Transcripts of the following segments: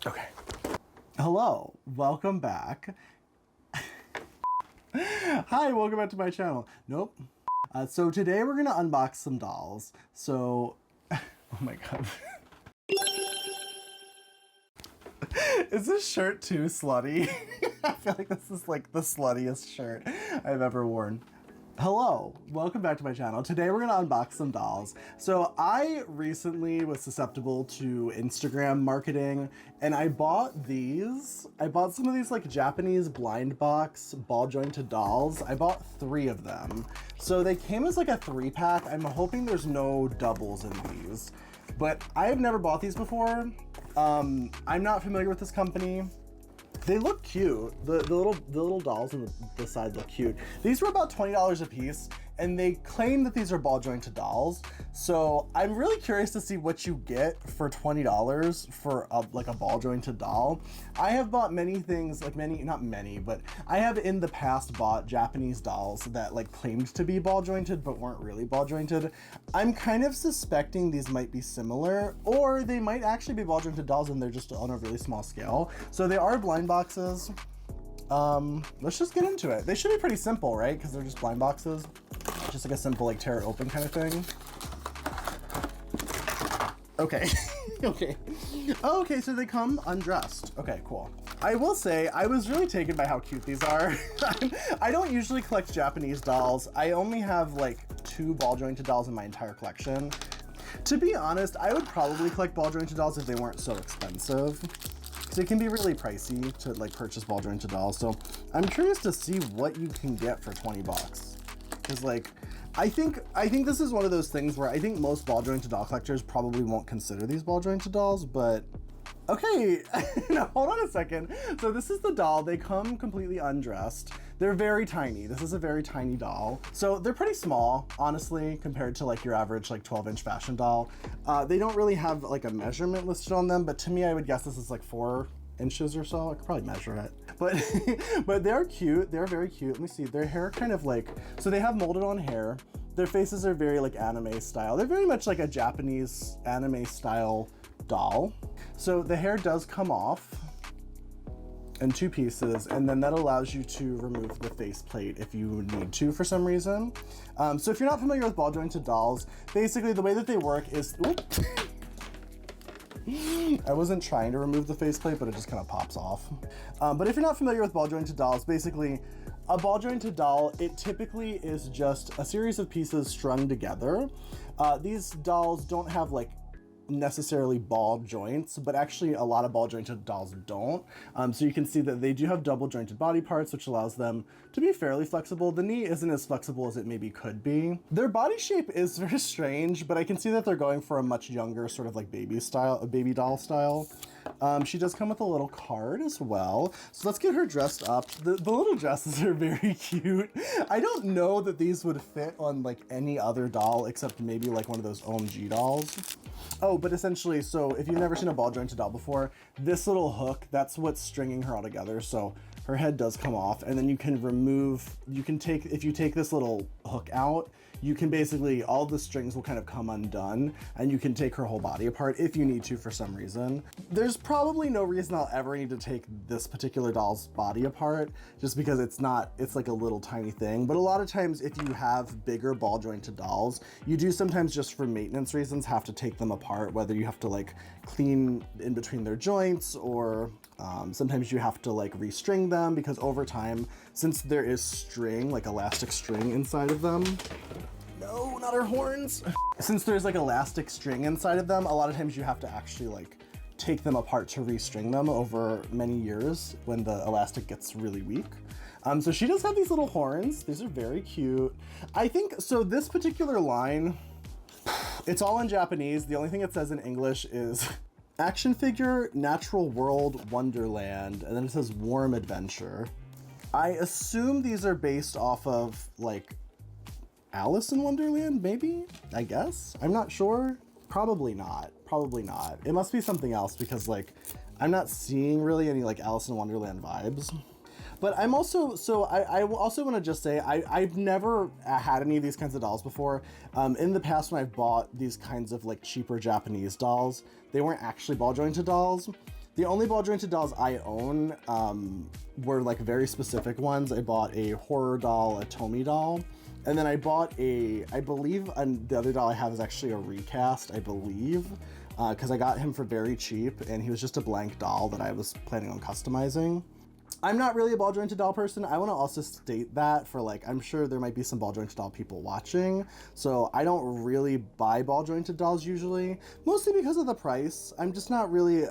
Okay. Hello, welcome back. Hi, welcome back to my channel. Nope. So today we're gonna unbox some dolls. So, oh my god. Is this shirt too slutty? I feel like this is like the sluttiest shirt I've ever worn. Hello, welcome back to my channel. Today we're gonna unbox some dolls. So I recently was susceptible to Instagram marketing and I bought these. I bought some of these like Japanese blind box ball jointed dolls. I bought 3 of them. So they came as like a 3-pack. I'm hoping there's no doubles in these, but I have never bought these before. I'm not familiar with this company. They look cute. The little dolls on the side look cute. These were about $20 a piece, and they claim that these are ball jointed dolls. So I'm really curious to see what you get for $20 for like a ball jointed doll. I have bought many things, like not many, but I have in the past bought Japanese dolls that like claimed to be ball jointed but weren't really ball jointed. I'm kind of suspecting these might be similar, or they might actually be ball jointed dolls and they're just on a really small scale. So they are blind boxes. Let's just get into it. They should be pretty simple, right? Because they're just blind boxes. Just like a simple like tear it open kind of thing. Okay. Okay, so they come undressed. Okay, cool. I will say, I was really taken by how cute these are. I don't usually collect Japanese dolls. I only have like 2 ball jointed dolls in my entire collection. To be honest, I would probably collect ball jointed dolls if they weren't so expensive. So it can be really pricey to like purchase ball jointed dolls. So I'm curious to see what you can get for 20 bucks. Cause like, I think this is one of those things where I think most ball jointed doll collectors probably won't consider these ball jointed dolls, but okay, now hold on a second. So this is the doll. They come completely undressed. They're very tiny. This is a very tiny doll. So they're pretty small, honestly, compared to like your average like 12-inch fashion doll. They don't really have like a measurement listed on them, but to me, I would guess this is like 4 inches or so. I could probably measure it, but they're cute. They're very cute. Let me see. Their hair kind of like, so they have molded on hair. Their faces are very like anime style. They're very much like a Japanese anime style doll. So the hair does come off in 2 pieces, and then that allows you to remove the faceplate if you need to for some reason. So if you're not familiar with ball jointed dolls, basically the way that they work is, I wasn't trying to remove the faceplate, but it just kind of pops off. But if you're not familiar with ball jointed dolls, basically a ball jointed doll, it typically is just a series of pieces strung together. These dolls don't have like necessarily ball joints, but actually a lot of ball jointed dolls don't. So you can see that they do have double jointed body parts, which allows them to be fairly flexible. The knee isn't as flexible as it maybe could be. Their body shape is very strange, but I can see that they're going for a much younger sort of like baby doll style. She does come with a little card as well. So let's get her dressed up. The little dresses are very cute. I don't know that these would fit on like any other doll except maybe like one of those OMG dolls. Oh, but essentially, so if you've never seen a ball jointed doll before, this little hook, that's what's stringing her all together. So her head does come off, and then you can remove, if you take this little hook out, you can basically, all the strings will kind of come undone, and you can take her whole body apart if you need to for some reason. There's probably no reason I'll ever need to take this particular doll's body apart, just because it's like a little tiny thing. But a lot of times, if you have bigger ball jointed dolls, you do sometimes just for maintenance reasons have to take them apart, whether you have to like clean in between their joints, or sometimes you have to like restring them, because over time, since there is string, like elastic string inside of them, no, not our horns. Since there's like elastic string inside of them, a lot of times you have to actually like take them apart to restring them over many years when the elastic gets really weak. So she does have these little horns. These are very cute. I think, so this particular line, it's all in Japanese. The only thing it says in English is action figure, natural world, Wonderland, and then it says warm adventure. I assume these are based off of like Alice in Wonderland, maybe? I guess? I'm not sure. Probably not. Probably not. It must be something else, because like I'm not seeing really any like Alice in Wonderland vibes. But I'm also, so I also want to just say, I've never had any of these kinds of dolls before. In the past, when I've bought these kinds of like cheaper Japanese dolls, they weren't actually ball jointed dolls. The only ball jointed dolls I own were like very specific ones. I bought a horror doll, a Tomy doll, and then I bought I believe the other doll I have is actually a recast, I believe, because I got him for very cheap and he was just a blank doll that I was planning on customizing. I'm not really a ball jointed doll person. I want to also state that for like, I'm sure there might be some ball jointed doll people watching. So I don't really buy ball jointed dolls usually, mostly because of the price. I'm just not really,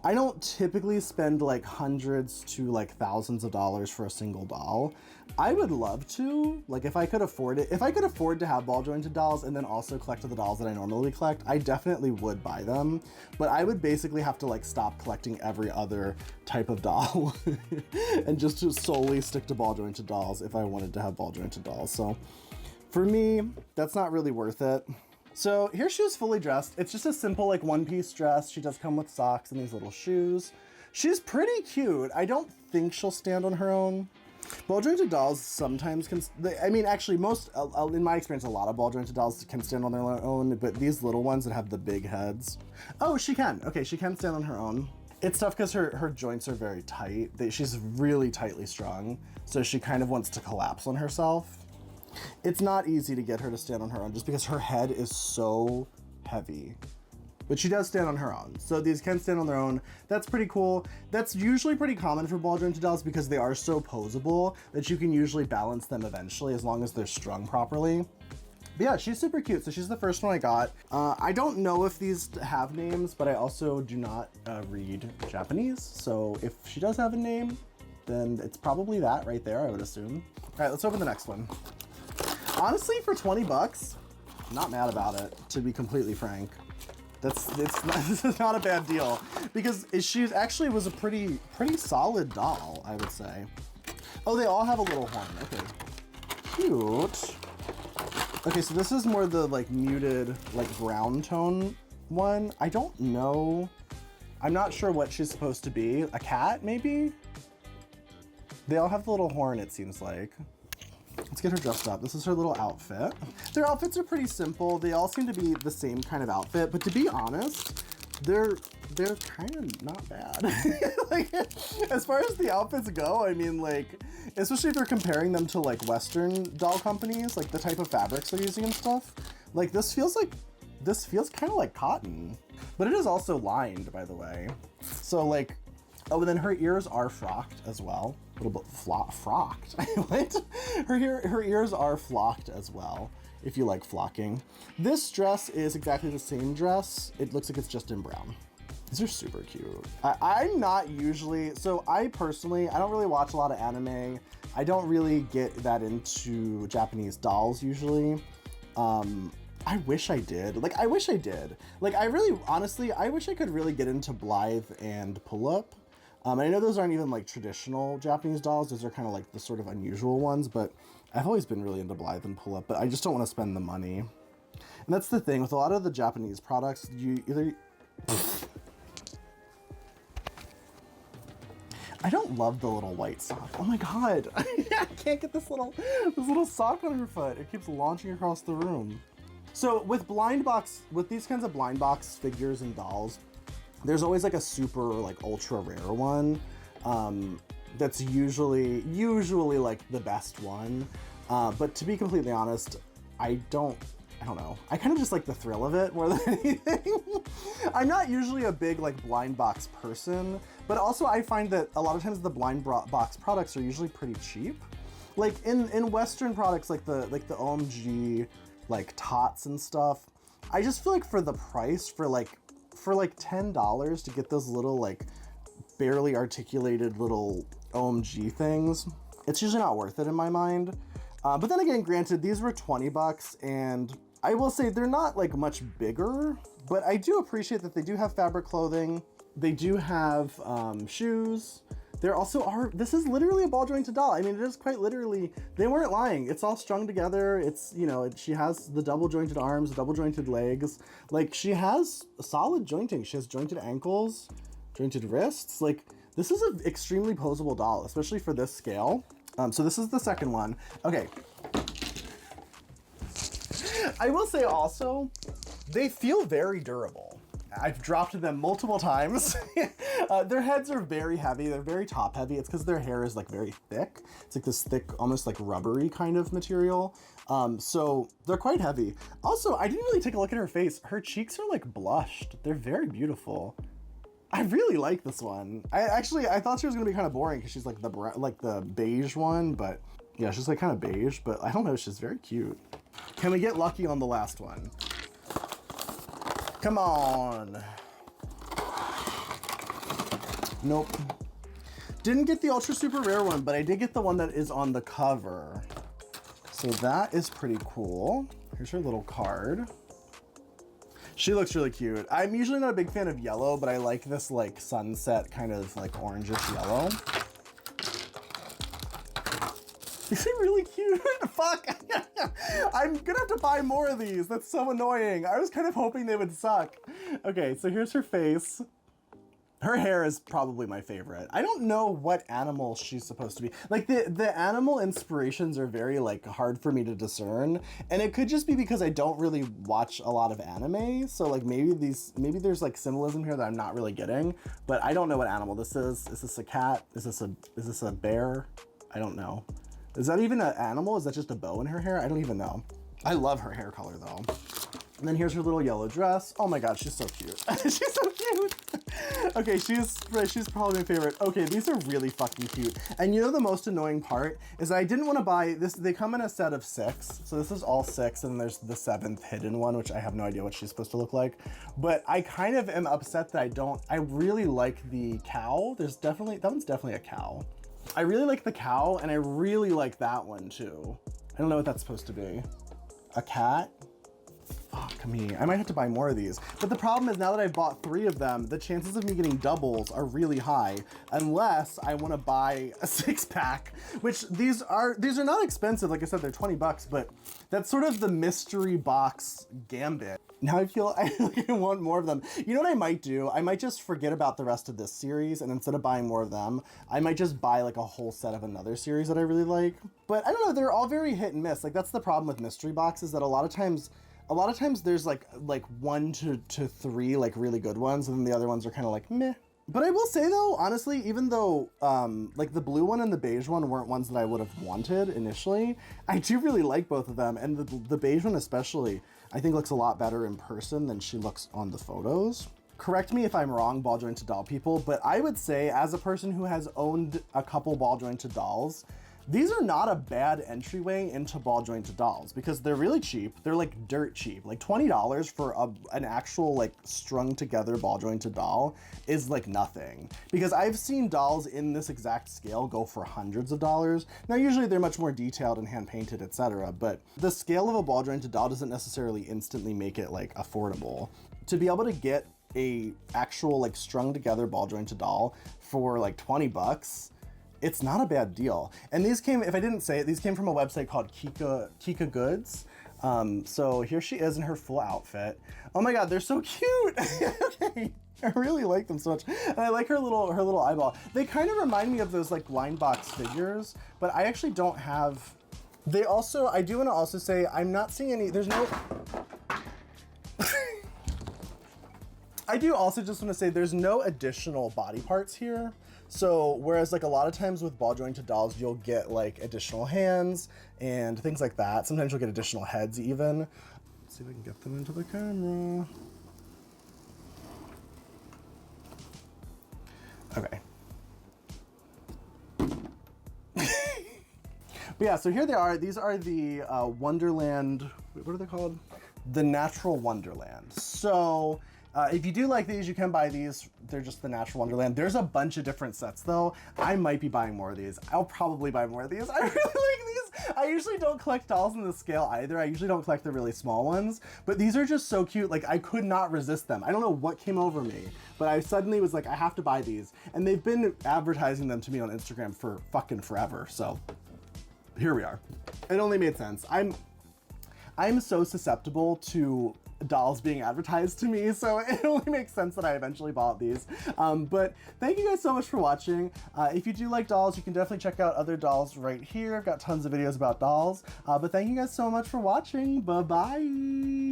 I don't typically spend like hundreds to like thousands of dollars for a single doll. I would love to, like if I could afford it, if I could afford to have ball jointed dolls and then also collect the dolls that I normally collect, I definitely would buy them. But I would basically have to like stop collecting every other type of doll and just to solely stick to ball jointed dolls if I wanted to have ball jointed dolls. So for me, that's not really worth it. So here she is fully dressed. It's just a simple like one-piece dress. She does come with socks and these little shoes. She's pretty cute. I don't think she'll stand on her own. Ball jointed dolls sometimes can, I mean, actually most, in my experience, a lot of ball jointed dolls can stand on their own, but these little ones that have the big heads. Oh, she can. Okay, she can stand on her own. It's tough because her joints are very tight. She's really tightly strung, so she kind of wants to collapse on herself. It's not easy to get her to stand on her own just because her head is so heavy. But she does stand on her own. So these can stand on their own. That's pretty cool. That's usually pretty common for ball jointed dolls because they are so posable that you can usually balance them eventually as long as they're strung properly. But yeah, she's super cute. So she's the first one I got. I don't know if these have names, but I also do not read Japanese. So if she does have a name, then it's probably that right there, I would assume. All right, let's open the next one. Honestly, for 20 bucks, I'm not mad about it, to be completely frank. This is not a bad deal because she actually was a pretty solid doll, I would say. Oh, they all have a little horn. Okay, cute. Okay, so this is more the like muted, like brown tone one. I don't know. I'm not sure what she's supposed to be. A cat, maybe? They all have the little horn, it seems like. Let's get her dressed up. This is her little outfit. Their outfits are pretty simple. They all seem to be the same kind of outfit, but to be honest, they're kind of not bad. Like, as far as the outfits go, I mean, like, especially if you're comparing them to like Western doll companies, like the type of fabrics they're using and stuff, like this feels kind of like cotton, but it is also lined, by the way. So like, oh, and then her ears are frocked as well. A little bit frocked. What? Her ears are flocked as well, if you like flocking. This dress is exactly the same dress. It looks like it's just in brown. These are super cute. I'm not usually, so I personally, I don't really watch a lot of anime. I don't really get that into Japanese dolls usually. I wish I did. Like, I wish I did. Like, I really, honestly, I wish I could really get into Blythe and Pull Up. I know those aren't even like traditional Japanese dolls. Those are kind of like the sort of unusual ones, but I've always been really into Blythe and Pull Up, but I just don't want to spend the money. And that's the thing with a lot of the Japanese products, you either... I don't love the little white sock. Oh my God. I can't get this little sock on her foot. It keeps launching across the room. So with these kinds of blind box figures and dolls, there's always like a super like ultra rare one that's usually like the best one. But to be completely honest, I don't know. I kind of just like the thrill of it more than anything. I'm not usually a big like blind box person, but also I find that a lot of times the blind box products are usually pretty cheap. Like in Western products like the OMG like tots and stuff, I just feel like for the price, for like $10 to get those little like barely articulated little OMG things, it's usually not worth it in my mind. But then again, granted, these were 20 bucks and I will say they're not like much bigger, but I do appreciate that they do have fabric clothing. They do have shoes. There also are, this is literally a ball jointed doll. I mean, it is quite literally, they weren't lying. It's all strung together. It's, you know, she has the double jointed arms, double jointed legs. Like she has solid jointing. She has jointed ankles, jointed wrists. Like this is an extremely posable doll, especially for this scale. So this is the second one. Okay. I will say also, they feel very durable. I've dropped them multiple times. Their heads are very heavy. They're very top heavy. It's because their hair is like very thick. It's like this thick, almost like rubbery kind of material. So they're quite heavy. Also, I didn't really take a look at her face. Her cheeks are like blushed. They're very beautiful. I really like this one. I thought she was gonna be kind of boring because she's like the beige one, but yeah, she's like kind of beige, but I don't know, she's very cute. Can we get lucky on the last one? Come on. Nope. Didn't get the ultra super rare one, but I did get the one that is on the cover. So that is pretty cool. Here's her little card. She looks really cute. I'm usually not a big fan of yellow, but I like this like sunset kind of like orangish yellow. Is it really cute? Fuck. I'm gonna have to buy more of these. That's so annoying. I was kind of hoping they would suck. Okay, so here's her face. Her hair is probably my favorite. I don't know what animal she's supposed to be. Like the animal inspirations are very like hard for me to discern. And it could just be because I don't really watch a lot of anime. So like maybe there's like symbolism here that I'm not really getting, but I don't know what animal this is. Is this a cat? Is this a bear? I don't know. Is that even an animal? Is that just a bow in her hair? I don't even know. I love her hair color though. And then here's her little yellow dress. Oh my God, she's so cute. She's so cute. Okay, she's probably my favorite. Okay, these are really fucking cute. And you know the most annoying part is I didn't want to buy this. They come in a set of 6. So this is all 6 and there's the 7th hidden one, which I have no idea what she's supposed to look like. But I kind of am upset that I really like the cow. That one's definitely a cow. I really like the cow and I really like that one too. I don't know what that's supposed to be. A cat? Fuck me. I might have to buy more of these. But the problem is now that I've bought 3 of them, the chances of me getting doubles are really high unless I want to buy a 6-pack, which these are not expensive. Like I said, they're 20 bucks, but that's sort of the mystery box gambit. Now I feel like I want more of them. You know what I might do? I might just forget about the rest of this series, and instead of buying more of them, I might just buy like a whole set of another series that I really like. But I don't know, they're all very hit and miss. Like that's the problem with mystery boxes, that a lot of times there's like 1 to 3 like really good ones, and then the other ones are kind of like meh. But I will say though, honestly, even though like the blue one and the beige one weren't ones that I would have wanted initially, I do really like both of them, and the beige one especially, I think looks a lot better in person than she looks on the photos. Correct me if I'm wrong, ball jointed doll people, but I would say as a person who has owned a couple ball jointed dolls, these are not a bad entryway into ball jointed dolls because they're really cheap. They're like dirt cheap. Like $20 for an actual like strung together ball jointed doll is like nothing. Because I've seen dolls in this exact scale go for hundreds of dollars. Now usually they're much more detailed and hand painted, etc. But the scale of a ball jointed doll doesn't necessarily instantly make it like affordable. To be able to get a actual like strung together ball jointed doll for like 20 bucks, it's not a bad deal. And these came, if I didn't say it, these came from a website called Kika Goods. So here she is in her full outfit. Oh my God, they're so cute. Okay. I really like them so much. And I like her little eyeball. They kind of remind me of those like blind box figures, but I actually don't have, I do want to also say, I'm not seeing any, there's no, I do also just want to say there's no additional body parts here. So whereas like a lot of times with ball jointed dolls, you'll get like additional hands and things like that. Sometimes you'll get additional heads even. Let's see if I can get them into the camera. Okay. But yeah, so here they are. These are the Wonderland, what are they called? The Natural Wonderland. So if you do like these, you can buy these. They're just the Natural Wonderland. There's a bunch of different sets though. I might be buying more of these. I'll probably buy more of these. I really like these. I usually don't collect dolls in this scale either. I usually don't collect the really small ones, but these are just so cute. Like I could not resist them. I don't know what came over me, but I suddenly was like, I have to buy these. And they've been advertising them to me on Instagram for fucking forever. So here we are. It only made sense. I'm so susceptible to dolls being advertised to me, so it only makes sense that I eventually bought these. But thank you guys so much for watching. If you do like dolls, you can definitely check out other dolls right here. I've got tons of videos about dolls. But thank you guys so much for watching. Bye-bye.